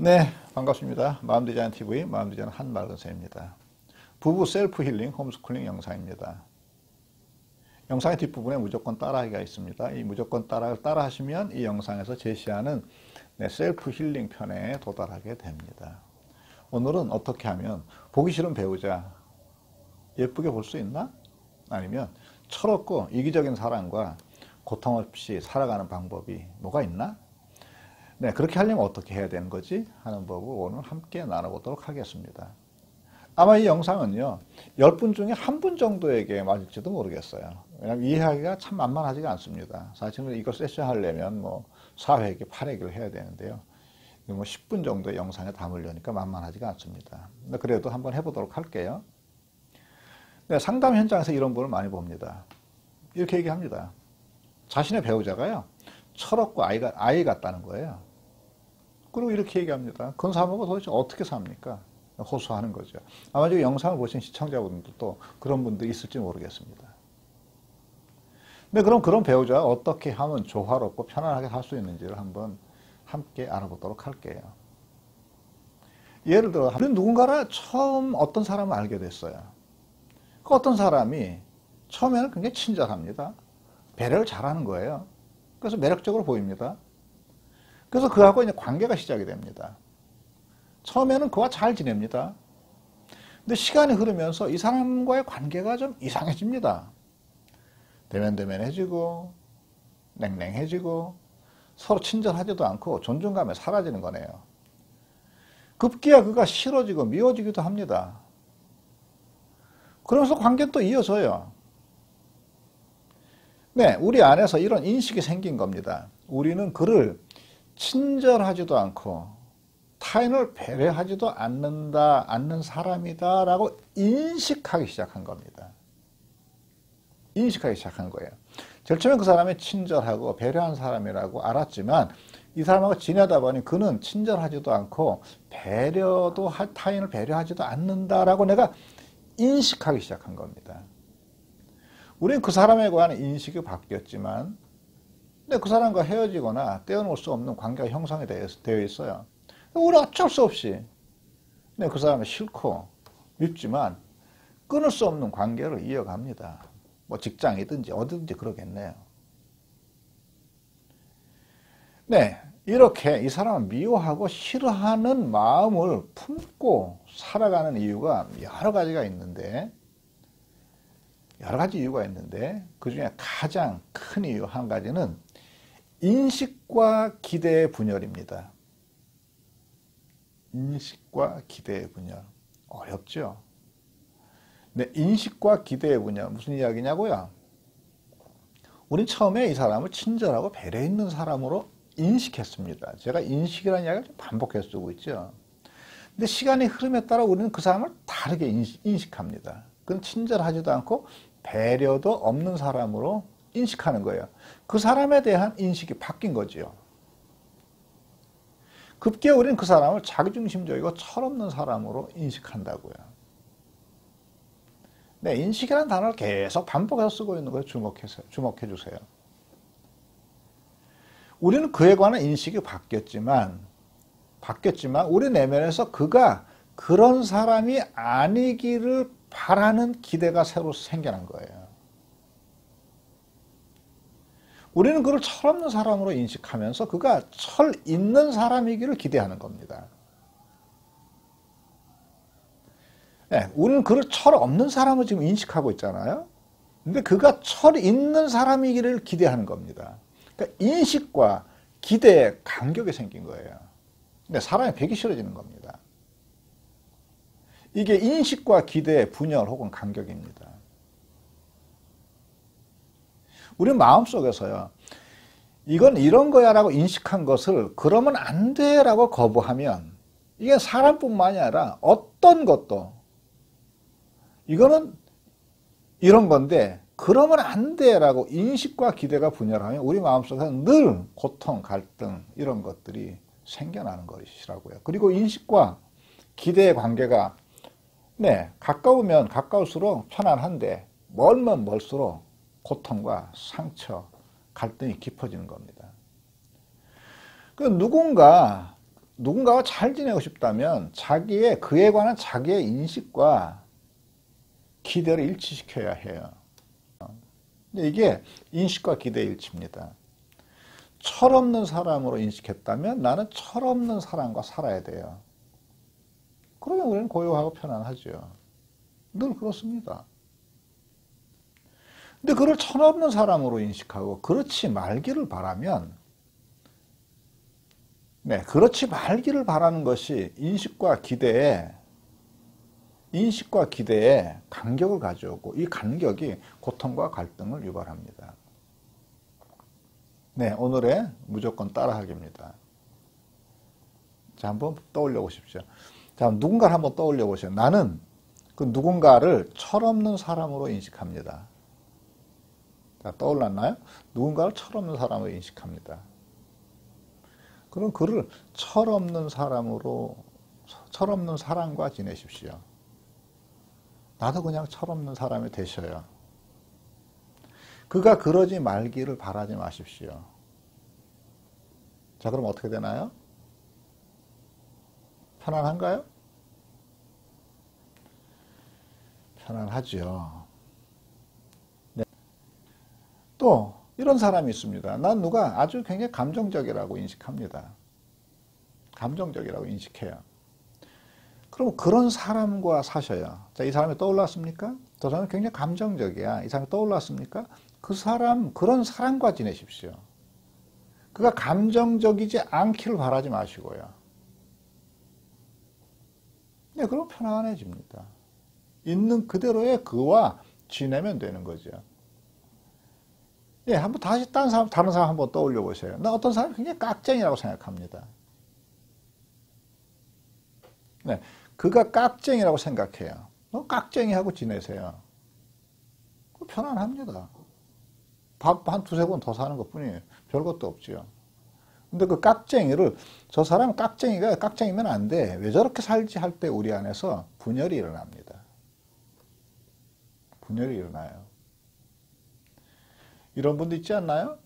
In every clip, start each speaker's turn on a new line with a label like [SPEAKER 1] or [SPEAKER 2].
[SPEAKER 1] 네, 반갑습니다. 마음디자인TV 마음디자인 한마근세입니다. 부부 셀프 힐링 홈스쿨링 영상입니다. 영상의 뒷부분에 무조건 따라하기가 있습니다. 이 무조건 따라 하시면 이 영상에서 제시하는 셀프 힐링 편에 도달하게 됩니다. 오늘은 어떻게 하면 보기 싫은 배우자 예쁘게 볼 수 있나? 아니면 철없고 이기적인 사람과 고통 없이 살아가는 방법이 뭐가 있나? 네, 그렇게 하려면 어떻게 해야 되는 거지? 하는 법을 오늘 함께 나눠보도록 하겠습니다. 아마 이 영상은요, 10분 중에 1분 정도에게 맞을지도 모르겠어요. 왜냐하면 이해하기가 참 만만하지가 않습니다. 사실은 이거 세션 하려면 4회기, 8회기를 해야 되는데요. 10분 정도의 영상에 담으려니까 만만하지가 않습니다. 그래도 한번 해보도록 할게요. 네, 상담 현장에서 이런 분을 많이 봅니다. 이렇게 얘기합니다. 자신의 배우자가요, 철없고 아이 같다는 거예요. 그리고 이렇게 얘기합니다. 그런 사람하고 도대체 어떻게 삽니까? 호소하는 거죠. 아마 지금 영상을 보신 시청자분들도 그런 분들이 있을지 모르겠습니다. 근데 그럼 그런 배우자가 어떻게 하면 조화롭고 편안하게 살 수 있는지를 한번 함께 알아보도록 할게요. 예를 들어 우리는 누군가를 처음 어떤 사람을 알게 됐어요. 그 어떤 사람이 처음에는 굉장히 친절합니다. 배려를 잘하는 거예요. 그래서 매력적으로 보입니다. 그래서 그하고 이제 관계가 시작이 됩니다. 처음에는 그와 잘 지냅니다. 근데 시간이 흐르면서 이 사람과의 관계가 좀 이상해집니다. 대면대면해지고 냉랭해지고 서로 친절하지도 않고 존중감이 사라지는 거네요. 급기야 그가 싫어지고 미워지기도 합니다. 그러면서 관계는 또 이어져요. 네, 우리 안에서 이런 인식이 생긴 겁니다. 우리는 그를 친절하지도 않고 타인을 배려하지도 않는 사람이다 라고 인식하기 시작한 겁니다. 인식하기 시작한 거예요. 제일 처음에 그 사람이 친절하고 배려한 사람이라고 알았지만 이 사람하고 지내다 보니 그는 친절하지도 않고 타인을 배려하지도 않는다라고 내가 인식하기 시작한 겁니다. 우리는 그 사람에 관한 인식이 바뀌었지만 근데 그 사람과 헤어지거나 떼어놓을 수 없는 관계가 형성이 되어 있어요. 우리 어쩔 수 없이 그 사람이 싫고 밉지만 끊을 수 없는 관계를 이어갑니다. 직장이든지 어디든지 그러겠네요. 네, 이렇게 이 사람을 미워하고 싫어하는 마음을 품고 살아가는 이유가 여러 가지가 있는데 그 중에 가장 큰 이유 한 가지는 인식과 기대의 분열입니다. 인식과 기대의 분열. 어렵죠? 네, 인식과 기대의 분열. 무슨 이야기냐고요? 우린 처음에 이 사람을 친절하고 배려 있는 사람으로 인식했습니다. 제가 인식이라는 이야기를 반복해서 쓰고 있죠. 근데 시간이 흐름에 따라 우리는 그 사람을 다르게 인식합니다. 그건 친절하지도 않고 배려도 없는 사람으로 인식하는 거예요. 그 사람에 대한 인식이 바뀐 거지요. 급기야 우리는 그 사람을 자기중심적이고 철없는 사람으로 인식한다고요. 네, 인식이라는 단어를 계속 반복해서 쓰고 있는 거예요. 주목해 주세요. 우리는 그에 관한 인식이 바뀌었지만 우리 내면에서 그가 그런 사람이 아니기를 바라는 기대가 새로 생겨난 거예요. 우리는 그를 철없는 사람으로 인식하면서 그가 철 있는 사람이기를 기대하는 겁니다. 네, 우리는 그를 철 없는 사람을 지금 인식하고 있잖아요. 근데 그가 철 있는 사람이기를 기대하는 겁니다. 그러니까 인식과 기대에 간격이 생긴 거예요. 근데 사람이 배기 싫어지는 겁니다. 이게 인식과 기대의 분열 혹은 간격입니다. 우리 마음속에서요, 이건 이런 거야 라고 인식한 것을 그러면 안 돼 라고 거부하면 이게 사람뿐만이 아니라 어떤 것도 이거는 이런 건데 그러면 안 돼 라고 인식과 기대가 분열하면 우리 마음속에서 늘 고통, 갈등 이런 것들이 생겨나는 것이라고요. 그리고 인식과 기대의 관계가 가까우면 가까울수록 편안한데 멀면 멀수록 고통과 상처, 갈등이 깊어지는 겁니다. 누군가 누군가와 잘 지내고 싶다면 그에 관한 자기의 인식과 기대를 일치시켜야 해요. 근데 이게 인식과 기대 일치입니다. 철없는 사람으로 인식했다면 나는 철없는 사람과 살아야 돼요. 그러면 우리는 고요하고 편안하죠. 늘 그렇습니다. 근데 그를 철없는 사람으로 인식하고 그렇지 말기를 바라면, 그렇지 말기를 바라는 것이 인식과 기대에 간격을 가져오고 이 간격이 고통과 갈등을 유발합니다. 오늘의 무조건 따라하기입니다. 자, 한번 떠올려 보십시오. 자, 누군가를 한번 떠올려 보세요. 나는 그 누군가를 철없는 사람으로 인식합니다. 자, 떠올랐나요? 누군가를 철없는 사람으로 인식합니다. 그럼 그를 철없는 사람과 지내십시오. 나도 그냥 철없는 사람이 되셔요. 그가 그러지 말기를 바라지 마십시오. 자, 그럼 어떻게 되나요? 편안한가요? 편안하죠. 또 이런 사람이 있습니다. 난 누가 아주 굉장히 감정적이라고 인식합니다. 감정적이라고 인식해요. 그럼 그런 사람과 사셔요. 자, 이 사람이 떠올랐습니까? 저 사람은 굉장히 감정적이야. 이 사람이 떠올랐습니까? 그런 사람과 지내십시오. 그가 감정적이지 않기를 바라지 마시고요. 그럼 편안해집니다. 있는 그대로의 그와 지내면 되는 거죠. 한번 다시 다른 사람 한번 떠올려 보세요. 나 어떤 사람이 굉장히 깍쟁이라고 생각합니다. 그가 깍쟁이라고 생각해요. 깍쟁이하고 지내세요. 편안합니다. 밥 한 두세 번 더 사는 것 뿐이에요. 별것도 없지요. 근데 그 깍쟁이를, 저 사람 깍쟁이면 안 돼. 왜 저렇게 살지 할 때 우리 안에서 분열이 일어납니다. 분열이 일어나요. 이런 분도 있지 않나요?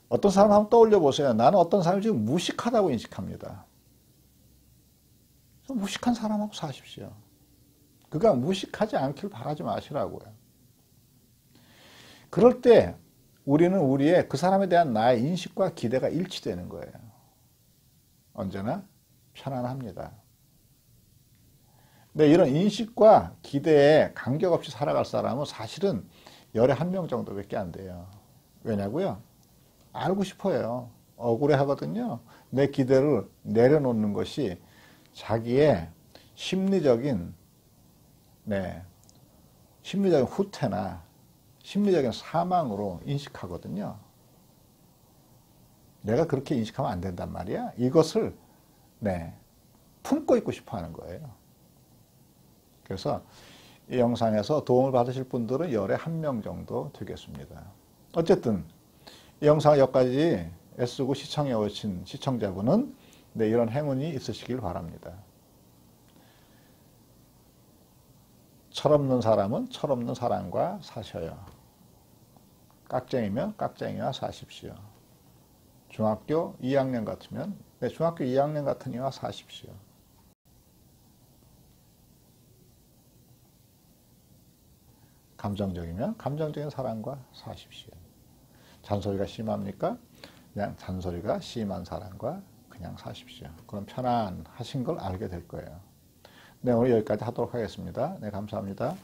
[SPEAKER 1] 어떤 사람 한번 떠올려 보세요. 나는 어떤 사람이 지금 무식하다고 인식합니다. 무식한 사람하고 사십시오. 그가 무식하지 않길 바라지 마시라고요. 그럴 때 우리는 우리의 그 사람에 대한 나의 인식과 기대가 일치되는 거예요. 언제나 편안합니다. 근데 이런 인식과 기대에 간격 없이 살아갈 사람은 사실은 열에 한 명 정도밖에 안 돼요. 왜냐고요? 알고 싶어요. 억울해 하거든요. 내 기대를 내려놓는 것이 자기의 심리적인 후퇴나 심리적인 사망으로 인식하거든요. 내가 그렇게 인식하면 안 된단 말이야. 이것을 품고 있고 싶어 하는 거예요. 그래서 이 영상에서 도움을 받으실 분들은 열에 한 명 정도 되겠습니다. 어쨌든 이 영상을 여기까지 애쓰고 시청해 오신 시청자분은 이런 행운이 있으시길 바랍니다. 철없는 사람은 철없는 사람과 사셔요. 깍쟁이면 깍쟁이와 사십시오. 중학교 2학년 같으면 중학교 2학년 같은 이와 사십시오. 감정적이면 감정적인 사람과 사십시오. 잔소리가 심합니까? 그냥 잔소리가 심한 사람과 그냥 사십시오. 그럼 편안하신 걸 알게 될 거예요. 오늘 여기까지 하도록 하겠습니다. 감사합니다.